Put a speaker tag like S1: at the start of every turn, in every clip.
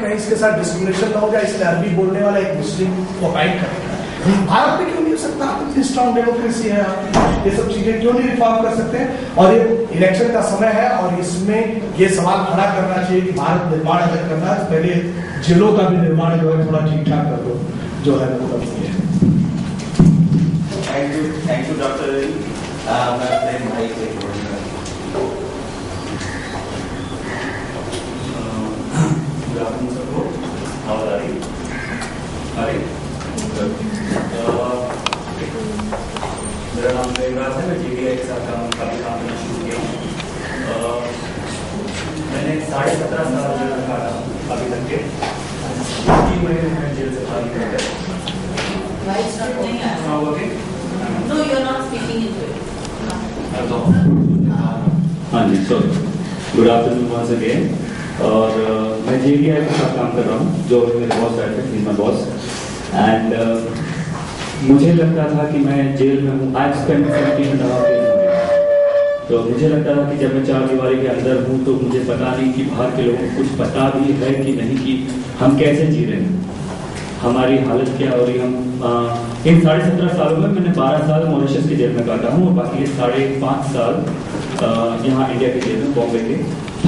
S1: कहीं इसके साथ डिस्क्रिमिनेशन ना हो जाए, इसलिए अरबी बोलने वाला एक मुस्लिम को फाइट करेगा। भारत में क्यों नहीं हो सकता? इतनी स्ट्रॉन्ग डेमोक्रेसी है, आप ये सब चीजें क्यों नहीं रिफॉर्म कर सकते? और ये इलेक्शन का समय है और इसमें ये सवाल खड़ा करना चाहिए कि भारत निर्माण अगर करना है तो पहले जिलों का भी निर्माण जो है थोड़ा ठीक ठाक कर दो, जो है मतलब ये है।
S2: Thank you doctor Ravi. मैं अपने भाई से सबको आवाज आ रही मेरा नाम देवराज है, मैं जीडीआई के साथ काफी काम करना शुरू किया हूँ। मैंने 17.5 साल जेल में काटा अभी तक के 3 महीने में जेल से खाली कर गया। हाँ जी, sorry. Good afternoon once again. और मैं जीडीआई के साथ काम कर रहा हूँ, जो मेरे बॉस रहते हैं, इज माय बॉस। एंड मुझे लगता था कि मैं जेल में हूँ। आई स्पेंड 17.5 years में। तो मुझे लगता था कि जब मैं 4 दीवारी के अंदर हूँ तो मुझे पता नहीं कि बाहर के लोगों को कुछ पता भी है कि नहीं, कि हम कैसे जी रहे हैं, हमारी हालत क्या हो रही। हम इन 17.5 सालों में मैंने 12 साल मॉरिशस के जेल में काटा हूँ और बाकी 5.5 साल यहाँ इंडिया के जेल में, बॉम्बे के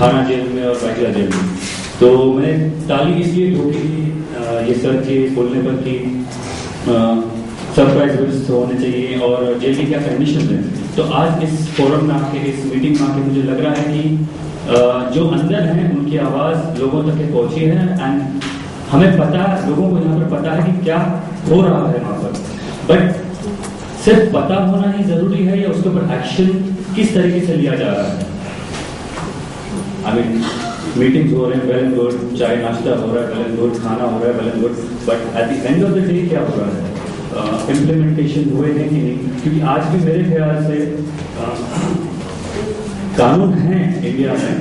S2: थाना जेल में और बाइकला जेल में। तो मैंने ताली इसलिए ठोकी ये सर के बोलने पर कि सरप्राइज विजिट होने चाहिए और जेल की क्या कंडीशन है। तो आज इस फोरम में आके, इस मीटिंग में आके मुझे लग रहा है कि जो अंदर हैं उनकी आवाज़ लोगों तक पहुंची है। एंड हमें पता है, लोगों को यहाँ पर पता है कि क्या हो रहा है वहाँ पर, बट सिर्फ पता होना ही जरूरी है या उसके ऊपर एक्शन किस तरीके से लिया जा रहा है। आई मीन मीटिंग्स हो रहे हैं, वेल एंड गुड, चाय नाश्ता हो रहा है, वेल एंड गुड, खाना हो रहा है, well and good, but at the end of the day क्या हो रहा है? इम्प्लीमेंटेशन हुए हैं कि नहीं? क्योंकि आज भी मेरे ख्याल से कानून हैं इंडिया में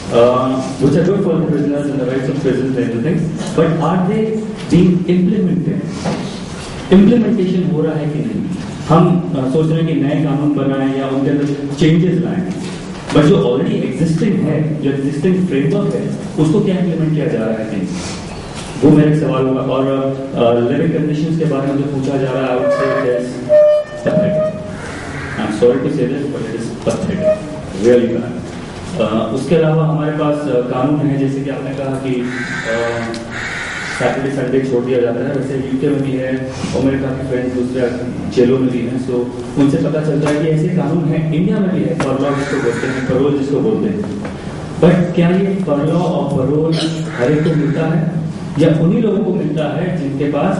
S2: which are good for the prisoners and the rights of prisoners and everything, but are they being implemented? Implementation हो रहा है कि नहीं? हम सोच रहे हैं कि नए कानून बनाएं या उनके अंदर चेंजेस लाएं, बट जो ऑलरेडी एग्जिस्टिंग है, जो एग्जिस्टिंग फ्रेमवर्क है, उसको क्या इम्प्लीमेंट किया जा रहा है नहीं, वो मेरा एक सवाल होगा। और लिविंग कंडीशंस के बारे में जो पूछा जा रहा है, I would say it is pathetic. I am sorry to say this, but it is pathetic, really bad. उसके अलावा हमारे पास कानून है, जैसे कि आपने कहा कि सैटरडे संडे छोड़ दिया जाता है, वैसे यूके में भी है और मेरे काफ़ी फ्रेंड्स दूसरे जेलों में भी हैं। सो उनसे पता चलता है कि ऐसे कानून हैं, इंडिया में भी है, फरलॉ जिसको बोलते हैं, परोल जिसको बोलते हैं। बट क्या ये फरलॉ और परोल हर एक को मिलता है या उन्हीं लोगों को मिलता है जिनके पास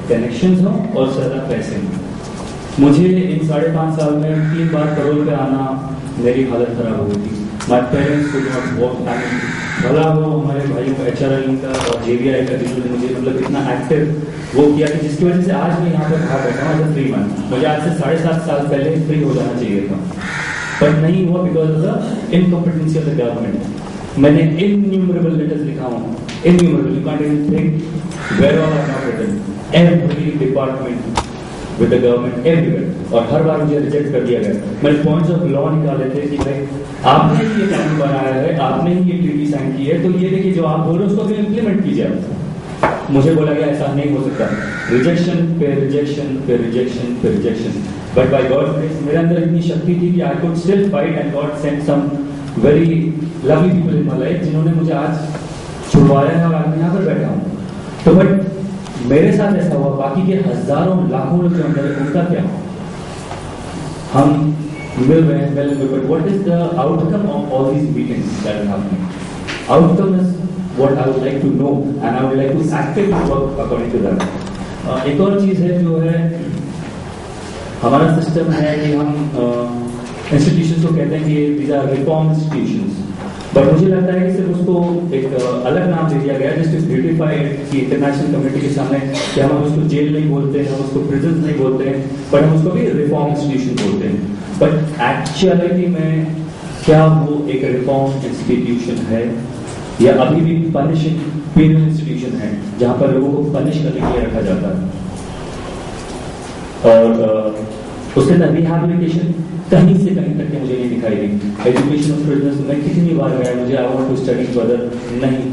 S2: कनेक्शंस हो और ज़्यादा पैसे हों? मुझे इन 5.5 साल में 3 बार परोल पे आना, मेरी हालत खराब हो गई थी। माई पेरेंट्स को नॉट वर्क, भला हो हमारे भाइयों का HRL का और JBI का, जिन्होंने मुझे मतलब इतना एक्टिव वो किया कि जिसकी वजह से आज मैं यहाँ पर बाहर बैठा हूँ 3 मंथ। मुझे आज से 7.5 साल पहले फ्री हो जाना चाहिए था, बट नहीं हुआ because of the incompetency of the government. मैंने इनन्यूमरेबल लेटर्स लिखा हूँ, innumerable, you can't even think where all I have written, every department with the government, everywhere, और हर बार मुझे रिजेक्ट कर दिया गया। मैंने पॉइंट्स ऑफ लॉ निकाले थे कि भाई आपने ही ये कानून बनाया है, आपने ही ये ट्रीटी साइन की है, तो ये देखिए जो आप बोल रहे हो उसको भी इम्प्लीमेंट कीजिए। मुझे बोला गया ऐसा नहीं हो सकता, रिजेक्शन पे रिजेक्शन पे रिजेक्शन पे rejection, but by God grace मेरे अंदर इतनी शक्ति थी कि I could still fight and God sent some very lovely people in my life, जिन्होंने मुझे आज छुड़वाया है और आज मैं यहाँ पर बैठा हूँ। तो बट मेरे साथ ऐसा हुआ, बाकी के हजारों लाखों लोग जो अंदर है उनका क्या? हम मिल रहे हैं, well, but what is the outcome of all these meetings that are happening? Outcome is what I would like to know and I would like to actively work according to that. एक और चीज है जो है, हमारा system है कि हम इंस्टीट्यूशंस को कहते हैं कि these are reform institutions, but मुझे लगता है कि सिर्फ उसको एक अलग नाम दे दिया गया जस्ट टू ब्यूटीफाई कि इंटरनेशनल कम्युनिटी के सामने कि हम उसको जेल नहीं बोलते हैं, हम उसको प्रिजन नहीं बोलते हैं, बट हम उसको भी रिफॉर्म इंस्टीट्यूशन बोलते हैं। बट एक्चुअलिटी में क्या वो एक रिफॉर्म इंस्टीट्यूशन है या अभी भी पनिशिंग पीनल इंस्टीट्यूशन है जहां पर लोगों को पनिश करने के लिए रखा जाता है? और उसके अंदर रिहैबिलिटेशन कहीं से कहीं तक मुझे नहीं दिखाई दी। एजुकेशन ऑफ प्रिजनर्स में कितनी बार गया, मुझे I want to study further, नहीं।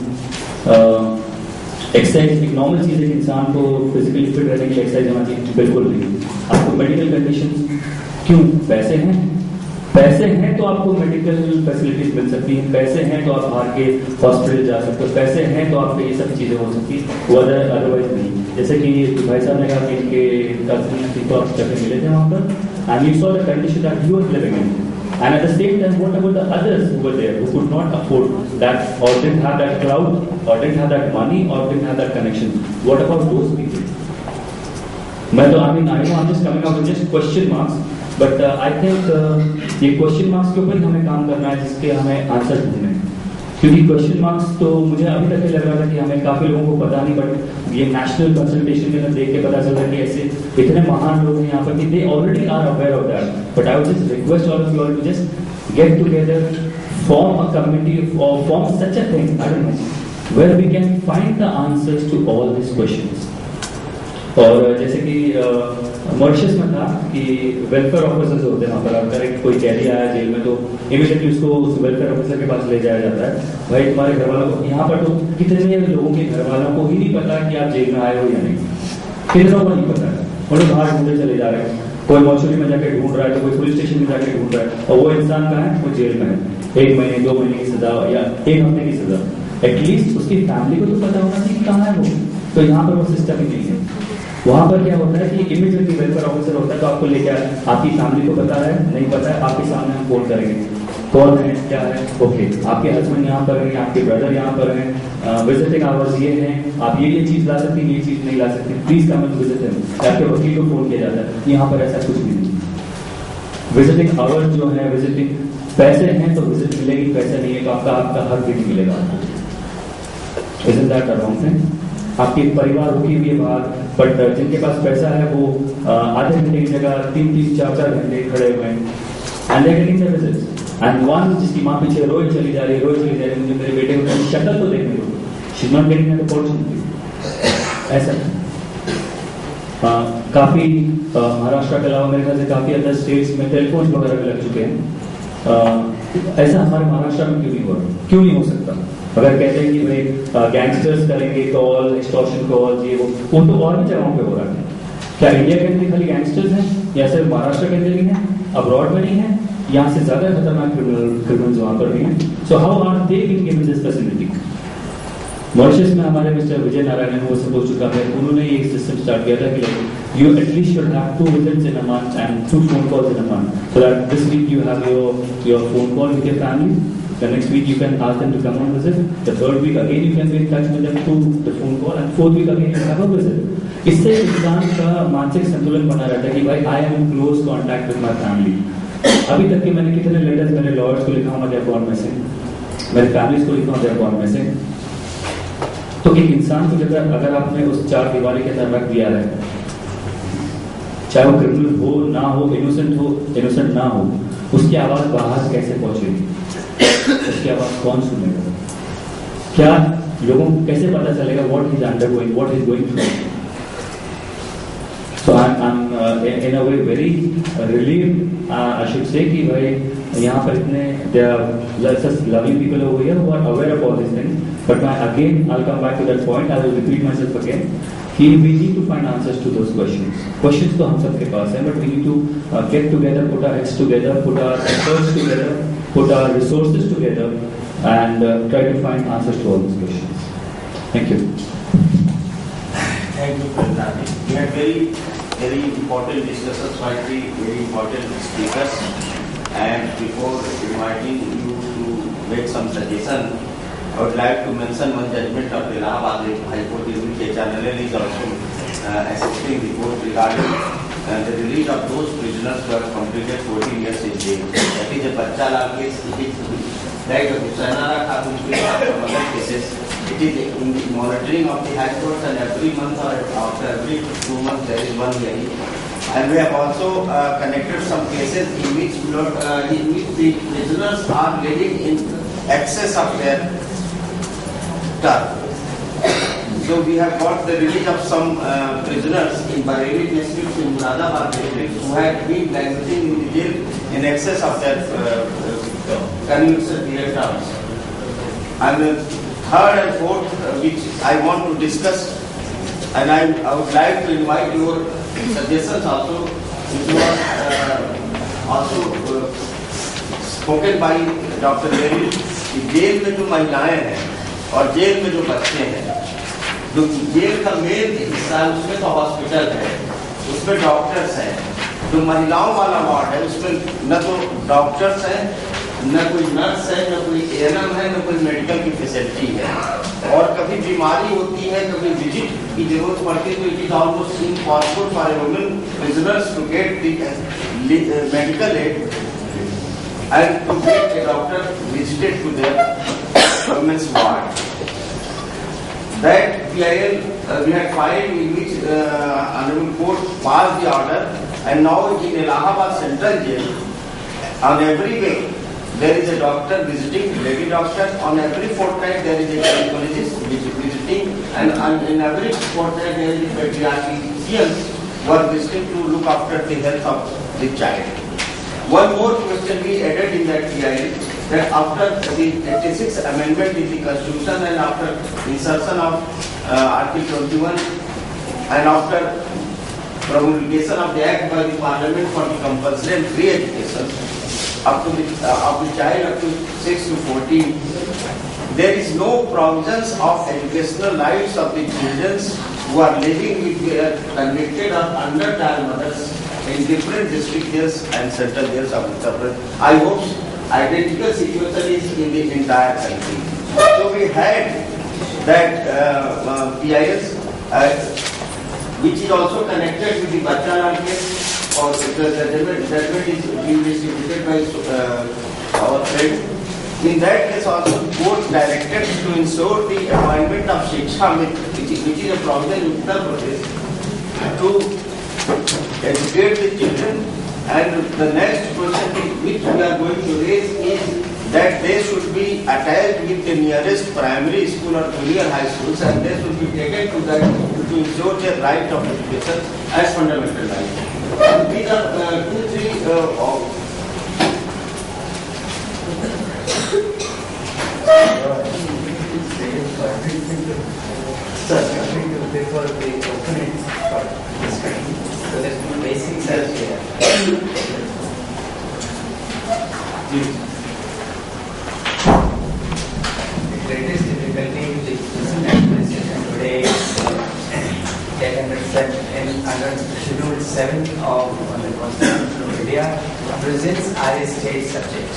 S2: एक्सरसाइज एक नॉर्मल चीज़ है कि इंसान को फिजिकली फिट रहने के लिए एक्सरसाइज होना चाहिए, बिल्कुल नहीं। आपको मेडिकल कंडीशन, क्यों? पैसे हैं तो आपको मेडिकल फैसिलिटीज मिल सकती हैं, पैसे हैं तो आप बाहर के हॉस्पिटल जा सकते हो, पैसे हैं तो आपको ये सब चीज़ें हो सकती हैं, वो अदरवाइज नहीं। जैसे कि भाई साहब ने कहा कि इनके कजिन तो आप जाके मिले थे वहाँ पर, and you saw the condition that you are living in, and at the same time what about the others who were there who could not afford that or didn't have that clout or didn't have that money or didn't have that connection? What about those people? I know I'm just coming out with just question marks, but I think ये question marks के ऊपर ही हमें काम करना है, जिसके हमें answer ढूंढने हैं। क्योंकि क्वेश्चन मार्क्स तो मुझे अभी तक लग रहा था कि हमें काफी लोगों को पता नहीं, बट ये नेशनल कंसल्टेशन के अंदर देख के पता चला कि ऐसे इतने महान लोग हैं यहाँ पर कि they already are aware of that, but I would just request all of you all to just get together, form a committee और form such a thing, I don't know, where we can find the answers to all this questions. और जैसे कि Mauritius में था कि welfare officers होते हैं वहाँ पर, अगर एक कोई कैदी आया जेल में तो इमीडिएटली उसको उस वेलफेयर ऑफिसर के पास ले जाया जाता है, भाई तुम्हारे घर वालों को, यहाँ पर तो कितने लोगों के घर वालों को ही नहीं पता कि आप जेल में आए हो या नहीं, कितनों को नहीं पता है, वो लोग बाहर ढूंढे चले जा रहे हैं, कोई मौचुरी में जाके ढूंढ रहा है तो कोई पुलिस स्टेशन में जाके ढूंढ रहा है, और वो इंसान कहाँ है? वो जेल में है, 1 महीने 2 महीने की सजा या 1 हफ्ते की सजा। एटलीस्ट उसकी फैमिली को तो पता होना चाहिए कहाँ है वो, तो यहाँ पर वो सिस्टम ही नहीं है। वहां पर क्या होता है कि इमीडिएटली वेलफेयर ऑफिसर होता है तो आपको लेके आपकी फैमिली को पता है नहीं पता है, आपके सामने हम फोन करेंगे, कौन है क्या है, ओके आपके हस्बैंड यहाँ पर हैं, आपके ब्रदर यहाँ पर हैं, विजिटिंग आवर्स ये हैं, आप ये चीज ला सकती हैं, ये चीज नहीं ला सकती, please come and visit him. आपके वकील को फोन किया जाता है, यहाँ पर ऐसा कुछ भी नहीं। विजिटिंग आवर्स जो है, विजिटिंग पैसे हैं तो विजिट मिलेगी, पैसे नहीं है तो आपका हक भी नहीं मिलेगा आपको। Isn't that a wrong thing? आपके परिवार रुकी हुई है बाहर, बट जिनके पास पैसा है वो आधे घंटे की जगह 3-3, 4-4 घंटे खड़े हुए हैं, and they getting the visits, and one जिसकी माँ पीछे रोज चली जा रही है, मुझे मेरे बेटे को शक्ल तो देखने दो, she is not getting the opportunity. ऐसा काफी महाराष्ट्र के अलावा मेरे ख्याल से काफी अदर स्टेट्स में टेलीफोन वगैरह भी लग चुके हैं। ऐसा हमारे महाराष्ट्र में क्यों नहीं हुआ, क्यों नहीं हो सकता? अगर कहते हैं कि भाई गैंगस्टर्स करेंगे कॉल, एक्सटॉर्शन कॉल, ये वो तो और भी जगहों पे हो रहा है। क्या इंडिया के अंदर खाली गैंगस्टर्स हैं या सिर्फ महाराष्ट्र के अंदर ही हैं, अब्रॉड में नहीं है? यहाँ से ज्यादा खतरनाक क्रिमिनल्स वहां पर भी हैं। So how are they being given this facility? Mauritius में हमारे मिस्टर विजय नारायण वो सपोज चुका है, उन्होंने ये सिस्टम स्टार्ट किया था कि you at least should have 2 visits in a month and 2 phone calls in a month, so that this week you have your phone call with your family, the next week you can ask them to come on visit, the third week again you can be in touch with them through the phone call, and fourth week again you have a visit। इससे इंसान का मानसिक संतुलन बना रहता है कि भाई I am in close contact with my family. अभी तक के मैंने कितने लेटर्स मेरे लॉयर्स को लिखा हूँ, देयर गॉन मिसिंग, मेरे फैमिलीज को लिखा हूँ, देयर गॉन मिसिंग। तो एक इंसान को जब अगर आपने उस 4 दीवारी के अंदर रख दिया है, चाहे वो क्रिमिनल हो ना हो, इनोसेंट ना हो, उसकी आवाज बाहर कैसे पहुंचेगी? उसकी आवाज कौन सुनेगा? क्या लोगों को कैसे पता चलेगा what is undergoing, what is going through? So I'm in a way very relieved, I should say कि भाई यहाँ पर इतने there are such lovely people over here who are aware of all these things. But I'll come back to that point. I will repeat myself again. कि we need to find answers to those questions. Questions तो हम सबके पास हैं, but we need to get together, put our heads together, put our efforts together, put our resources together, and try to find answers to all these questions. Thank you.
S3: Thank you, Pradhan. We had very important discussions by 3 very important speakers. And before inviting you to make some suggestion, I would like to mention one judgment of the Allahabad High Court in which a journal is also assisting the court regarding the release of those prisoners who have completed 14 years in jail. That is a Bachchalal case. It is like a Husainara Khatun case or other cases. It is in the monitoring of the High Court, and every month or after every 2 months there is one hearing. And we have also connected some cases in which the prisoners are living in excess of their term. So we have got the release of some prisoners in Bareilly district, in Muradabad district, who had been languishing in the jail in excess of their conviction period terms. And third and fourth, which I want to discuss, and I would like to invite your suggestions also, which was also spoken by Dr. Levi, कि jail में जो महिलाएं हैं और jail में जो बच्चे हैं, जो जेल का मेन हिस्सा है उसमें तो हॉस्पिटल है, उसमें डॉक्टर्स हैं, जो महिलाओं वाला वार्ड है उसमें न तो डॉक्टर्स हैं, न कोई नर्स है, न कोई एएनएम है, न कोई मेडिकल की फैसिलिटी है, और कभी बीमारी होती है, कभी विजिट की जरूरत पड़ती है, तो it is almost impossible for a women prisoners to get the medical aid and to get a doctor visited to their women's ward. That PIL we had filed in which Honorable Court passed the order, and now in Allahabad Central Jail, on every week there is a doctor visiting, lady doctor. On every fortnight there is a gynecologist visiting, and in every fortnight there is a pediatrician who are visiting to look after the health of the child. One more question we added in that PIL, that after the 86th amendment in the Constitution and after insertion of Article 21 and after promulgation of the Act by the Parliament for the compulsory and free education up to of the child up to 6 to 14, there is no provisions of educational rights of the children who are living with their convicted or under trial mothers in different district jails and central jails of Uttar Pradesh. I hope identical situation is in the entire country. So we had that PIS, which is also connected with the Bachchan case, or the judgment is being distributed by our friend. In that case also the court directed to ensure the appointment of Shiksha which is a provision in Uttar Pradesh to educate the children. And the next question which we are going to raise is that they should be attached with the nearest primary school or junior high schools, and they should be taken to that to ensure their right of education as fundamental right. These are 2-3
S4: Sir, I think before the opening for discussion, so there's no basics are here. The greatest difficulty with the present administration today that under Schedule 7 of the Constitution of India, prisons are a state subject.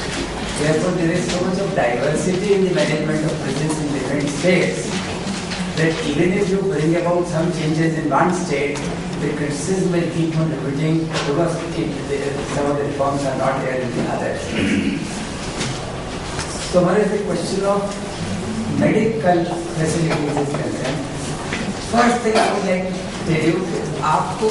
S4: Therefore, there is so much of diversity in the management of prisons in different states that even if you bring about some changes in one state, the criticism will keep on repeating because some of the reforms are not there in the others. So, far as the question of medical facilities is concerned, first thing I would like to tell you, आपको